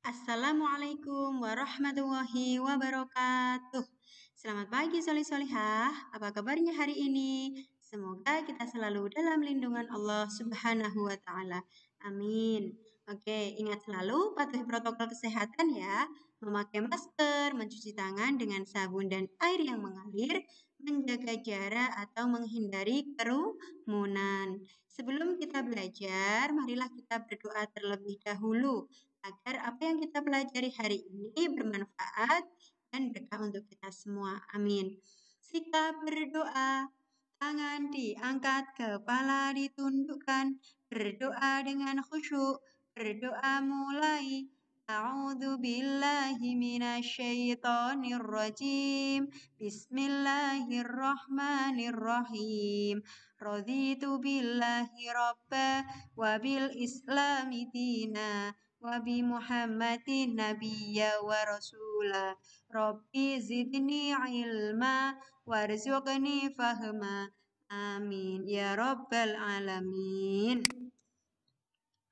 Assalamualaikum warahmatullahi wabarakatuh. Selamat pagi solih-solihah. Apa kabarnya hari ini? Semoga kita selalu dalam lindungan Allah Subhanahu wa taala. Amin. Oke, ingat selalu patuhi protokol kesehatan ya. Memakai masker, mencuci tangan dengan sabun dan air yang mengalir, menjaga jarak atau menghindari kerumunan. Sebelum kita belajar, marilah kita berdoa terlebih dahulu agar apa yang kita pelajari hari ini bermanfaat dan berkah untuk kita semua. Amin. Sikap berdoa, tangan diangkat, kepala ditundukkan, berdoa dengan khusyuk, berdoa mulai. A'udzu billahi minasyaitonir rajim. Bismillahirrahmanirrahim. Raditu billahi rabba wa bil islami dina wa bi Muhammadin nabiyya wa rasula. Rabbi zidni ilma warzuqni fahma. Amin ya rabbal alamin.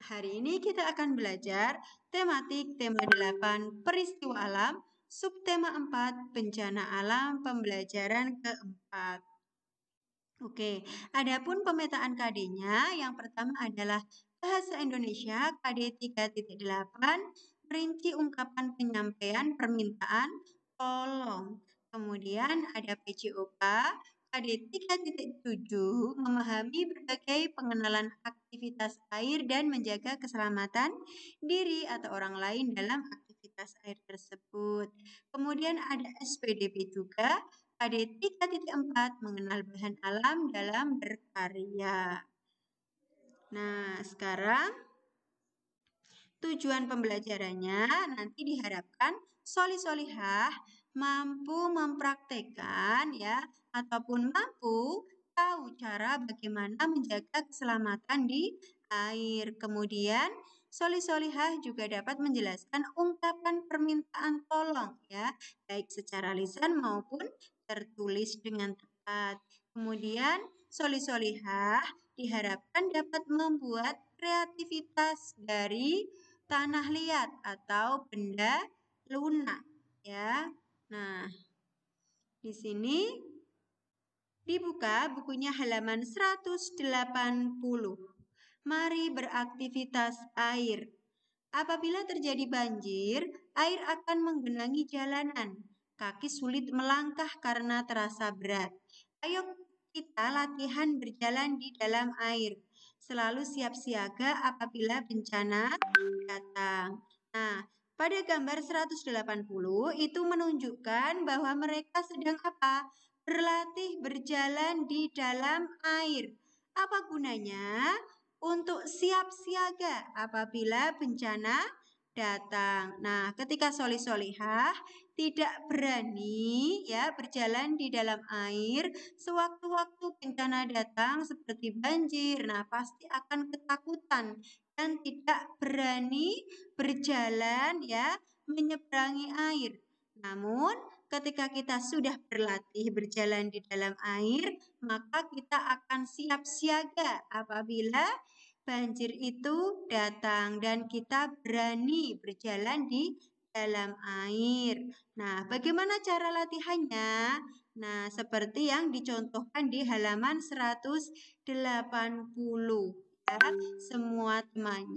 Hari ini kita akan belajar tematik tema 8 peristiwa alam, subtema 4 bencana alam, pembelajaran keempat. Oke, adapun pemetaan KD-nya yang pertama adalah Bahasa Indonesia KD 3.8, rinci ungkapan penyampaian permintaan tolong. Kemudian ada PJOK KD 3.7, memahami berbagai pengenalan aktivitas air dan menjaga keselamatan diri atau orang lain dalam aktivitas air tersebut. Kemudian ada SPDP juga KD 3.4, mengenal bahan alam dalam berkarya. Nah, sekarang tujuan pembelajarannya nanti diharapkan solih-solihah mampu mempraktekkan ya ataupun mampu tahu cara bagaimana menjaga keselamatan di air. Kemudian solih-solihah juga dapat menjelaskan ungkapan permintaan tolong ya, baik secara lisan maupun tertulis dengan tepat. Kemudian solih-solihah diharapkan dapat membuat kreativitas dari tanah liat atau benda lunak ya. Nah, di sini dibuka bukunya halaman 180. Mari beraktivitas air. Apabila terjadi banjir, air akan menggenangi jalanan. Kaki sulit melangkah karena terasa berat. Ayo kita latihan berjalan di dalam air. Selalu siap siaga apabila bencana datang. Nah, pada gambar 180 itu menunjukkan bahwa mereka sedang apa? Berlatih berjalan di dalam air. Apa gunanya? Untuk siap siaga apabila bencana datang. Nah, ketika solih-solihah tidak berani ya berjalan di dalam air sewaktu-waktu bencana datang seperti banjir, nah pasti akan ketakutan dan tidak berani berjalan ya menyeberangi air. Namun, ketika kita sudah berlatih berjalan di dalam air, maka kita akan siap siaga apabila banjir itu datang dan kita berani berjalan di dalam air. Nah, bagaimana cara latihannya? Nah, seperti yang dicontohkan di halaman 180. Ya,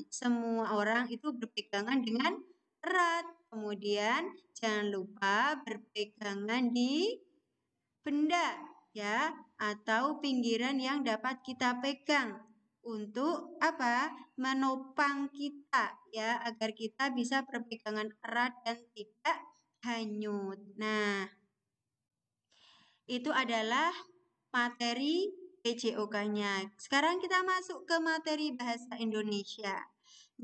semua orang itu berpegangan dengan erat. Kemudian jangan lupa berpegangan di benda ya atau pinggiran yang dapat kita pegang untuk apa? Menopang kita ya agar kita bisa berpegangan erat dan tidak hanyut. Nah, itu adalah materi PJOK-nya. Sekarang kita masuk ke materi bahasa Indonesia.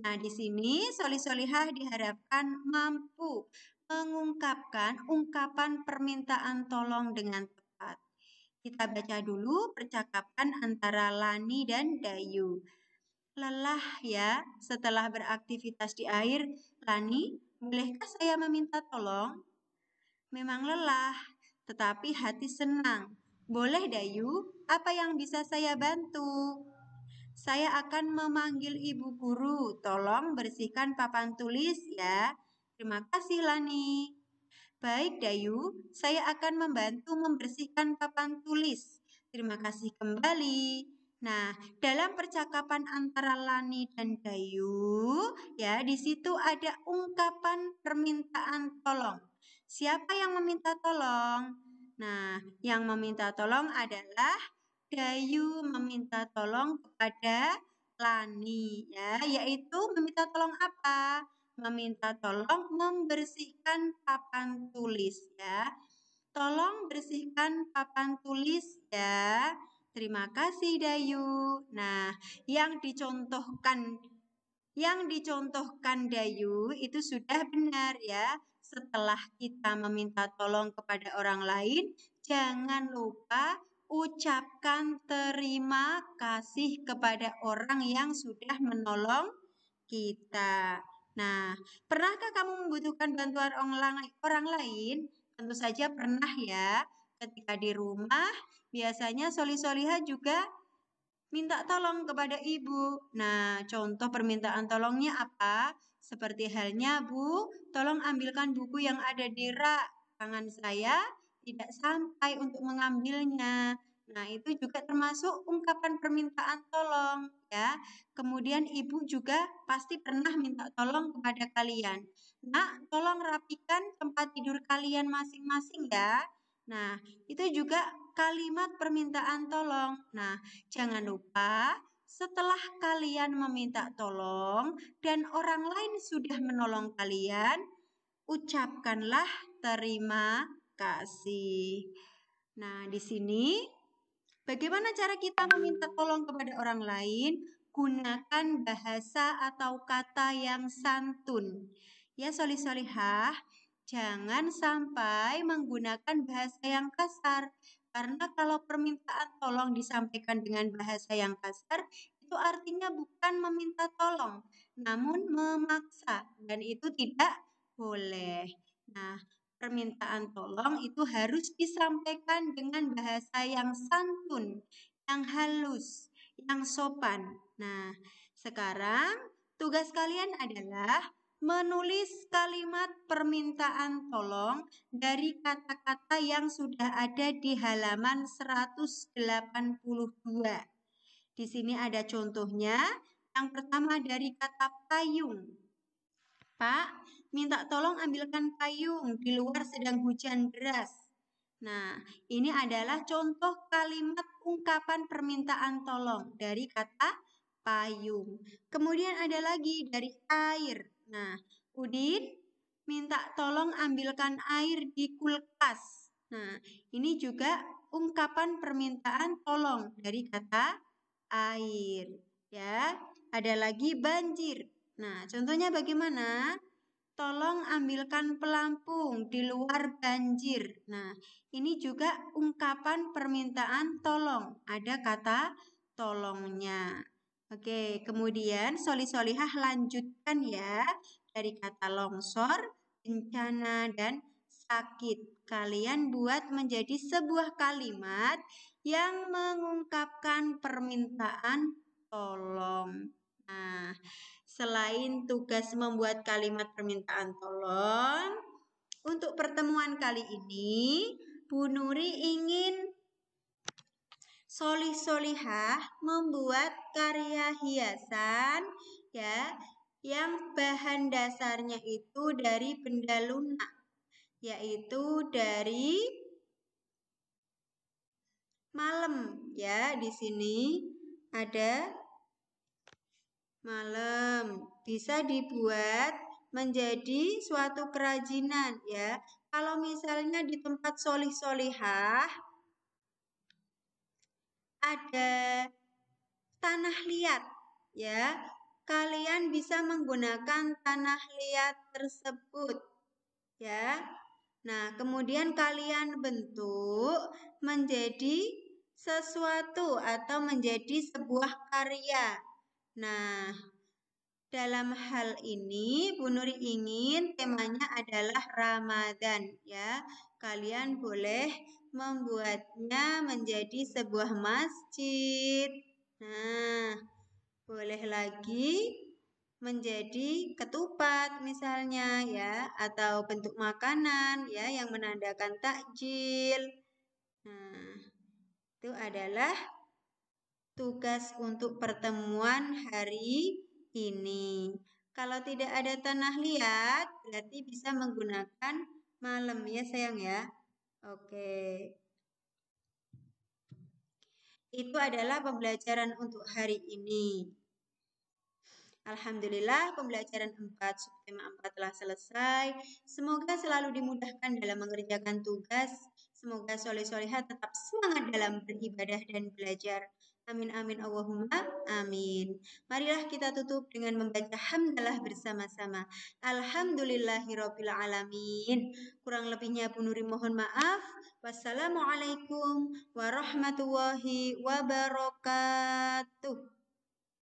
Nah, di sini solih-solihah diharapkan mampu mengungkapkan ungkapan permintaan tolong dengan tepat. Kita baca dulu percakapan antara Lani dan Dayu. Lelah ya setelah beraktivitas di air. Lani, bolehkah saya meminta tolong? Memang lelah, tetapi hati senang. Boleh Dayu, apa yang bisa saya bantu? Saya akan memanggil ibu guru, tolong bersihkan papan tulis ya. Terima kasih Lani. Baik Dayu, saya akan membantu membersihkan papan tulis. Terima kasih kembali. Nah, dalam percakapan antara Lani dan Dayu, ya, di situ ada ungkapan permintaan tolong. Siapa yang meminta tolong? Nah, yang meminta tolong adalah Dayu meminta tolong kepada Lani, ya, yaitu meminta tolong apa? Meminta tolong membersihkan papan tulis, ya. Tolong bersihkan papan tulis ya. Terima kasih Dayu. Nah, yang dicontohkan Dayu itu sudah benar ya. Setelah kita meminta tolong kepada orang lain, jangan lupa ucapkan terima kasih kepada orang yang sudah menolong kita. Nah, pernahkah kamu membutuhkan bantuan orang lain? Tentu saja pernah ya. Ketika di rumah, biasanya Solihah juga minta tolong kepada ibu. Nah, contoh permintaan tolongnya apa? Seperti halnya, Bu, tolong ambilkan buku yang ada di rak. Tangan saya tidak sampai untuk mengambilnya. Nah, itu juga termasuk ungkapan permintaan tolong, ya. Kemudian ibu juga pasti pernah minta tolong kepada kalian. Nak, tolong rapikan tempat tidur kalian masing-masing ya. Nah, itu juga kalimat permintaan tolong. Nah, jangan lupa setelah kalian meminta tolong dan orang lain sudah menolong kalian, ucapkanlah terima kasih. Nah, di sini bagaimana cara kita meminta tolong kepada orang lain? Gunakan bahasa atau kata yang santun. Ya, solihah, jangan sampai menggunakan bahasa yang kasar. Karena kalau permintaan tolong disampaikan dengan bahasa yang kasar, itu artinya bukan meminta tolong, namun memaksa. Dan itu tidak boleh. Nah, permintaan tolong itu harus disampaikan dengan bahasa yang santun, yang halus, yang sopan. Nah, sekarang tugas kalian adalah menulis kalimat permintaan tolong dari kata-kata yang sudah ada di halaman 182. Di sini ada contohnya. Yang pertama dari kata payung. Pak, minta tolong ambilkan payung, di luar sedang hujan deras. Nah, ini adalah contoh kalimat ungkapan permintaan tolong dari kata payung. Kemudian ada lagi dari air. Nah, Udin minta tolong ambilkan air di kulkas. Nah, ini juga ungkapan permintaan tolong dari kata air. Ya, ada lagi banjir. Nah, contohnya bagaimana? Tolong ambilkan pelampung di luar banjir. Nah, ini juga ungkapan permintaan tolong. Ada kata tolongnya. Oke, kemudian solihah lanjutkan ya. Dari kata longsor, bencana, dan sakit. Kalian buat menjadi sebuah kalimat yang mengungkapkan permintaan tolong. Nah, selain tugas membuat kalimat permintaan tolong, untuk pertemuan kali ini, Bu Nuri ingin solihah membuat karya hiasan ya yang bahan dasarnya itu dari benda lunak, yaitu dari malam ya. Di sini ada malam, bisa dibuat menjadi suatu kerajinan ya. Kalau misalnya di tempat solihah ada tanah liat ya, kalian bisa menggunakan tanah liat tersebut ya. Nah, kemudian kalian bentuk menjadi sesuatu atau menjadi sebuah karya. Nah, dalam hal ini Bu Nuri ingin temanya adalah Ramadan ya. Kalian boleh membuatnya menjadi sebuah masjid. Nah, Boleh lagi menjadi ketupat misalnya ya, atau bentuk makanan ya yang menandakan takjil. Nah, itu adalah tugas untuk pertemuan hari ini. Kalau tidak ada tanah liat, berarti bisa menggunakan malam ya sayang ya. Oke. Itu adalah pembelajaran untuk hari ini. Alhamdulillah pembelajaran 4, subtema 4 telah selesai. Semoga selalu dimudahkan dalam mengerjakan tugas. Semoga soleh-soleha tetap semangat dalam beribadah dan belajar. Amin amin Allahumma amin. Marilah kita tutup dengan membaca hamdalah bersama-sama. Alhamdulillahirabbil alamin. Kurang lebihnya Bu Nuri mohon maaf. Wassalamualaikum warahmatullahi wabarakatuh.